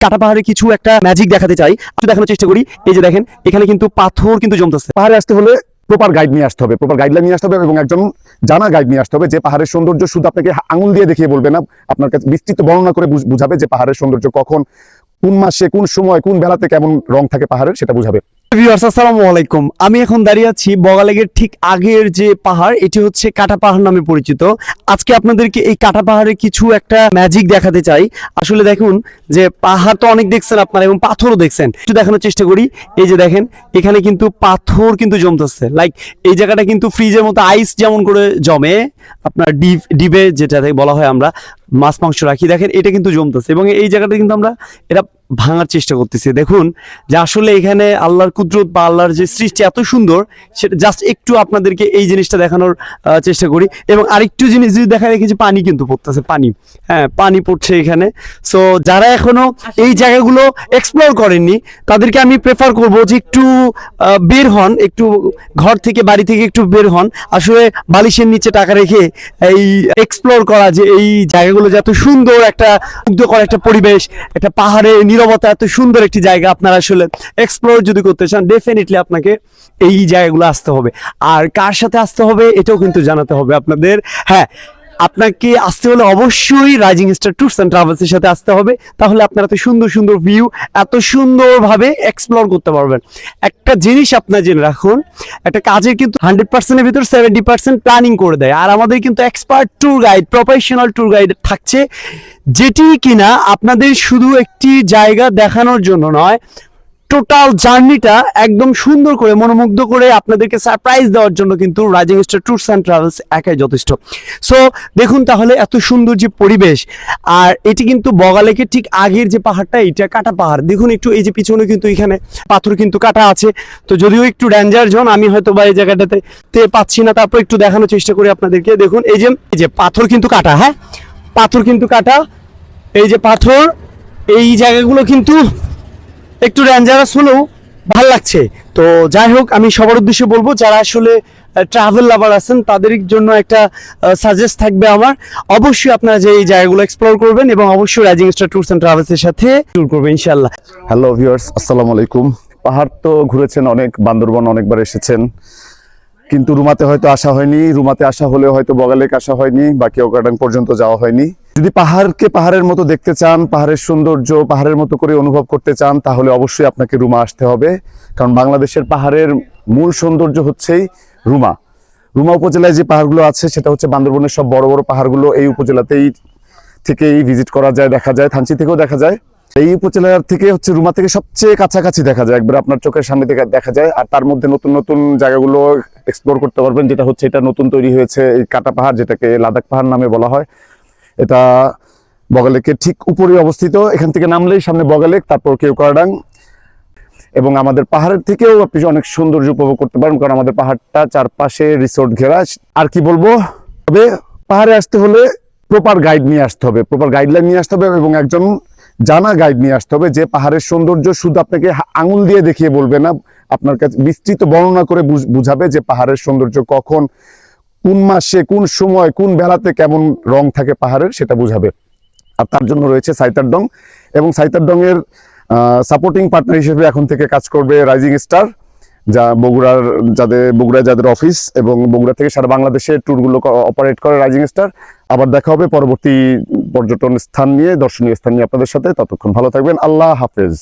কাটা পাহাড়ে কিছু একটা ম্যাজিক দেখাতে চাই, দেখানোর চেষ্টা করি। এই যে দেখেন, এখানে কিন্তু পাথর কিন্তু জমতেছে। পাহাড়ে আসতে হলে প্রপার গাইড নিয়ে আসতে হবে, প্রপার গাইডলাইন নিয়ে আসতে হবে এবং একজন জানা গাইড নিয়ে আসতে হবে যে পাহাড়ের সৌন্দর্য শুধু আপনাকে আঙুল দিয়ে দেখিয়ে বলবে না, আপনার কাছে বিস্তৃত বর্ণনা করে বুঝাবে যে পাহাড়ের সৌন্দর্য কখন, কোন মাসে, কোন সময়, কোন বেলাতে কেমন রং থাকে পাহাড়ের, সেটা বুঝাবে। ভিউয়ার্স, আসসালামু আলাইকুম। আমি এখন দাঁড়িয়ে আছি বগালেকের ঠিক আগের যে পাহাড়, এটি হচ্ছে কাটা পাহাড় নামে পরিচিত। আজকে আপনাদেরকে এই কাটা পাহাড়ে কিছু একটা ম্যাজিক দেখাতে চাই। আসলে দেখুন যে পাহাড় তো অনেক দেখছেন আপনারা এবং পাথরও দেখছেন, একটু দেখানোর চেষ্টা করি। এই যে দেখেন, এখানে কিন্তু পাথর কিন্তু জমতেছে। লাইক এই জায়গাটা কিন্তু ফ্রিজের মতো আইস যেমন করে জমে, আপনার ডিবে যেটা বলা হয় আমরা মাছ মাংস রাখি, দেখেন এটা কিন্তু জমতেছে এবং এই জায়গাটা কিন্তু আমরা এটা ভাঙার চেষ্টা করতেছি। দেখুন যে আসলে এখানে আল্লাহর কুদরত বা আল্লাহর যে সৃষ্টি এত সুন্দর, সেটা জাস্ট একটু আপনাদেরকে এই জিনিসটা দেখানোর চেষ্টা করি। এবং আরেকটু জিনিস যদি দেখা রেখেছি, পানি কিন্তু পড়তেছে, পানি, হ্যাঁ পানি পড়ছে এখানে। সো যারা এখনো এই জায়গাগুলো এক্সপ্লোর করেননি, তাদেরকে আমি প্রেফার করব যে একটু বের হন, একটু ঘর থেকে বাড়ি থেকে একটু বের হন। আসলে বালিশের নিচে টাকা রেখে এই এক্সপ্লোর করা, যে এই জায়গাগুলো যে এত সুন্দর, একটা মুগ্ধকর একটা পরিবেশ, একটা পাহাড়ে নীরবতা, এত সুন্দর একটি জায়গা, আপনারা আসলে এক্সপ্লোর যদি করতে চান, ডেফিনেটলি আপনাকে এই জায়গাগুলো আসতে হবে। আর কার সাথে আসতে হবে এটাও কিন্তু জানাতে হবে আপনাদের। হ্যাঁ, আপনাকে আসতে হলে অবশ্যই রাইজিং স্টার ট্যুরস অ্যান্ড ট্রাভেলসের সাথে আসতে হবে। তাহলে আপনারা এত সুন্দর সুন্দর ভিউ এত সুন্দরভাবে এক্সপ্লোর করতে পারবেন। একটা জিনিস আপনার জেনে রাখুন, একটা কাজের কিন্তু 100%-এর ভিতর 70% প্ল্যানিং করে দেয়। আর আমাদের কিন্তু expert tour guide, professional tour guide থাকছে, যেটি কিনা আপনাদের শুধু একটি জায়গা দেখানোর জন্য নয়, টোটাল জার্নিটা একদম সুন্দর করে, মনোমুগ্ধ করে আপনাদেরকে সারপ্রাইজ দেওয়ার জন্য কিন্তু rising star tours and travels একাই যথেষ্ট। সো দেখুন তাহলে এত সুন্দর যে পরিবেশ, আর এটি কিন্তু বগালেকের ঠিক আগের যে পাহাড়টা, এটা কাটা পাহাড়। দেখুন একটু, এই যে পিছনে কিন্তু এখানে পাথর কিন্তু কাটা আছে। তো যদিও একটু ডেঞ্জার জোন, আমি হয়তো বা এই জায়গাটাতে পাচ্ছি না, তারপর একটু দেখানোর চেষ্টা করি আপনাদেরকে। দেখুন এই যে পাথর কিন্তু কাটা, হ্যাঁ পাথর কিন্তু কাটা, এই যে পাথর, এই জায়গাগুলো কিন্তু একটু ডেঞ্জারাস হলেও ভাল লাগছে। তো যাই হোক, আমি সবার উদ্দেশ্যে বলবো, যারা আসলে ট্রাভেল লাভার আছেন তাদের জন্য একটা সাজেস্ট থাকবে আমার, অবশ্যই আপনারা যে এই জায়গাগুলো এক্সপ্লোর করবেন এবং অবশ্যই রাইজিং স্টার ট্যুরস অ্যান্ড ট্রাভেলসের সাথে ট্যুর করবেন ইনশাআল্লাহ। হ্যালো ভিউয়ার্স, আসসালামু আলাইকুম। পাহাড় তো ঘুরেছেন অনেক, বান্দরবন অনেকবার এসেছেন, কিন্তু রুমাতে হয়তো আসা হয়নি। রুমাতে আসা হলেও হয়তো বগালেক আসা হয়নি বা কেওক্রাডাং পর্যন্ত যাওয়া হয়নি। যদি পাহাড়কে পাহাড়ের মতো দেখতে চান, পাহাড়ের সৌন্দর্য পাহাড়ের মতো করে অনুভব করতে চান, তাহলে অবশ্যই আপনাকে রুমা আসতে হবে। কারণ বাংলাদেশের পাহাড়ের মূল সৌন্দর্য হচ্ছেই রুমা। রুমা উপজেলায় যে পাহাড়গুলো আছে, সেটা হচ্ছে বান্দরবনের সব বড় বড় পাহাড়গুলো এই উপজেলাতেই থেকেই ভিজিট করা যায়, দেখা যায়, থানচি থেকেও দেখা যায়। এই উপজেলার থেকে হচ্ছে রুমা থেকে সবচেয়ে কাছাকাছি দেখা যায়, একবার আপনার চোখের সামনে থেকে দেখা যায়। আর তার মধ্যে নতুন নতুন জায়গাগুলো এক্সপ্লোর করতে পারবেন, যেটা হচ্ছে এটা নতুন তৈরি হয়েছে এই কাটা পাহাড়, যেটাকে লাদাখ পাহাড় নামে বলা হয়। এটা বগালেকের ঠিক উপরে অবস্থিত। এখান থেকে নামলেই সামনে বগালেক, তারপর কেওক্রাডাং। এবং আমাদের পাহাড়ের থেকেও আপনি অনেক সৌন্দর্য উপভোগ করতে পারেন, কারণ আমাদের পাহাড়টা চারপাশে রিসোর্ট ঘেরা। আর কি বলবো, তবে পাহাড়ে আসতে হলে প্রপার গাইড নিয়ে আসতে হবে, প্রপার গাইডলাইন নিয়ে আসতে হবে এবং একজন জানা গাইড নিয়ে আসতে হবে যে পাহাড়ের সৌন্দর্য শুধু আপনাকে আঙুল দিয়ে দেখিয়ে বলবে না, আপনার কাছে বিস্তৃত বর্ণনা করে বুঝাবে যে পাহাড়ের সৌন্দর্য কখন, কোন মাসে, কোন সময়, কোন বেলাতে কেমন রং থাকে পাহাড়ের, সেটা বুঝাবে। আর তার জন্য রয়েছে সাইতারডং, এবং সাইতারডং-এর সাপোর্টিং পার্টনার হিসেবে এখন থেকে কাজ করবে রাইজিং স্টার, যা বগুড়ায় যাদের অফিস, এবং বগুড়া থেকে সারা বাংলাদেশে ট্যুরগুলো অপারেট করে রাইজিং স্টার। আবার দেখা হবে পরবর্তী পর্যটন স্থান নিয়ে, দর্শনীয় স্থান নিয়ে আপনাদের সাথে। ততক্ষণ ভালো থাকবেন, আল্লাহ হাফেজ।